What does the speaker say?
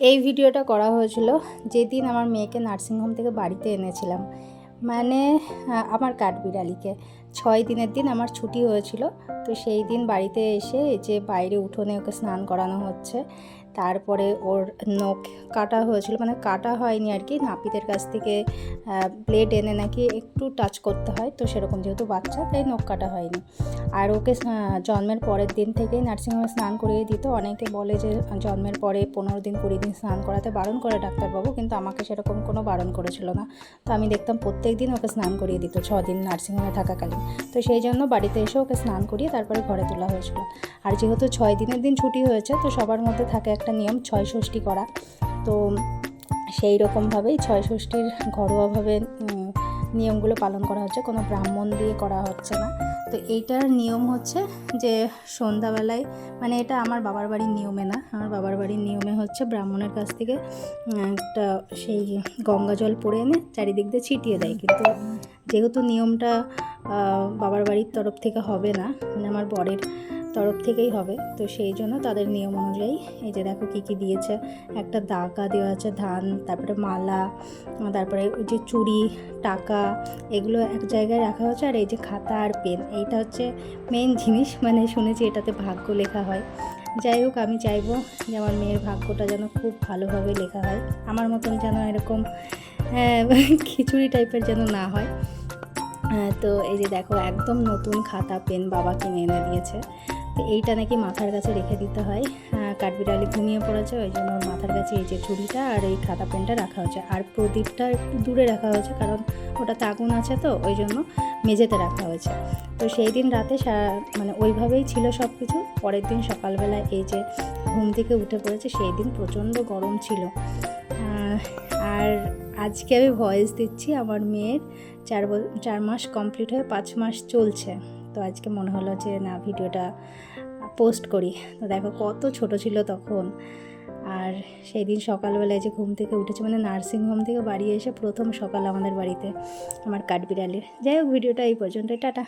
এই ভিডিওটা করা হয়েছিল যেদিন আমার মেয়েকে নার্সিংহোম থেকে বাড়িতে এনেছিলাম, মানে আমার কাঠবিড়ালিকে 6 দিনের দিন আমার ছুটি হয়েছিল। তো সেই দিন বাড়িতে এসে যে বাইরে উঠোনে ওকে স্নান করানো হচ্ছে, তারপরে ওর নখ কাটা হয়েছিল, মানে কাটা হয়নি আর কি, নাপিতের কাছ থেকে ব্লেড এনে নাকি একটু টাচ করতে হয়, তো সেরকম যেহেতু বাচ্চা তাই নখ কাটা হয়নি। আর ওকে জন্মের পরের দিন থেকেই নার্সিংহোমে স্নান করিয়ে দিত। অনেকে বলে যে জন্মের পরে 15 দিন 20 দিন স্নান করাতে বারণ করে ডাক্তারবাবু, কিন্তু আমাকে সেরকম কোনো বারণ করেছিল না। তো আমি দেখতাম প্রত্যেক দিন ওকে স্নান করিয়ে দিত 6 দিন নার্সিংহোমে থাকাকালীন। তো সেই জন্য বাড়িতে এসে ওকে স্নান করিয়ে তারপরে ঘরে তোলা হয়েছিল। আর যেহেতু 6 দিনের দিন ছুটি হয়েছে, তো সবার মধ্যে থাকে একটা নিয়ম 6 ষষ্ঠী করা। তো সেই রকমভাবেই 6 ষষ্ঠীর ঘরোয়াভাবে নিয়মগুলো পালন করা হচ্ছে, কোনো ব্রাহ্মণ দিয়ে করা হচ্ছে না। তো এইটার নিয়ম হচ্ছে যে সন্ধ্যাবেলায়, মানে এটা আমার বাবার বাড়ির নিয়মে না, আমার বাবার বাড়ির নিয়মে হচ্ছে ব্রাহ্মণের কাছ থেকে একটা সেই গঙ্গা জল পড়ে এনে চারিদিক দিয়ে ছিটিয়ে দেয়। কিন্তু যেহেতু নিয়মটা বাবার বাড়ির তরফ থেকে হবে না, মানে আমার বরের তরফ থেকেই হবে, তো সেই জন্য তাদের নিয়ম অনুযায়ী এই যে দেখো কী কী দিয়েছে। একটা দাগা দেওয়া আছে, ধান, তারপরে মালা, তারপরে ওই যে চুড়ি, টাকা, এগুলো এক জায়গায় রাখা হচ্ছে। আর এই যে খাতা আর পেন, এইটা হচ্ছে মেন জিনিস, মানে শুনেছি এটাতে ভাগ্য লেখা হয়। যাই হোক, আমি চাইবো যে আমার মেয়ের ভাগ্যটা যেন খুব ভালোভাবে লেখা হয়, আমার মতন যেন এরকম খিচুড়ি টাইপের যেন না হয়। তো এই যে দেখো একদম নতুন খাতা পেন বাবা কিনে এনে দিয়েছে। তো এইটা নাকি মাথার কাছে রেখে দিতে হয়। কাঠবিড়ালি ঘুমিয়ে পড়েছে, ওই জন্য মাথার কাছে এই যে চুড়িটা আর এই খাতা পেনটা রাখা হয়েছে। আর প্রদীপটা একটু দূরে রাখা হয়েছে, কারণ ওটাতে আগুন আছে, তো ওই জন্য মেঝেতে রাখা হয়েছে। তো সেই দিন রাতে মানে ওইভাবেই ছিল সব কিছু। পরের দিন সকালবেলা এই যে ঘুম থেকে উঠে পড়েছে, সেই দিন প্রচণ্ড গরম ছিল। আর আজকে আমি ভয়েস দিচ্ছি আমার মেয়ের 4 মাস কমপ্লিট হয়ে 5 মাস চলছে। তো আজকে মনে হলো যে না, ভিডিওটা পোস্ট করি। তো দেখো কত ছোট ছিল তখন। আর সেই দিন সকালবেলায় যে ঘুম থেকে উঠেছে, মানে নার্সিংহোম থেকে বাড়ি এসে প্রথম সকাল আমাদের বাড়িতে আমার কাঠবিড়ালির। যাই হোক, ভিডিওটা এই পর্যন্ত, টাটা।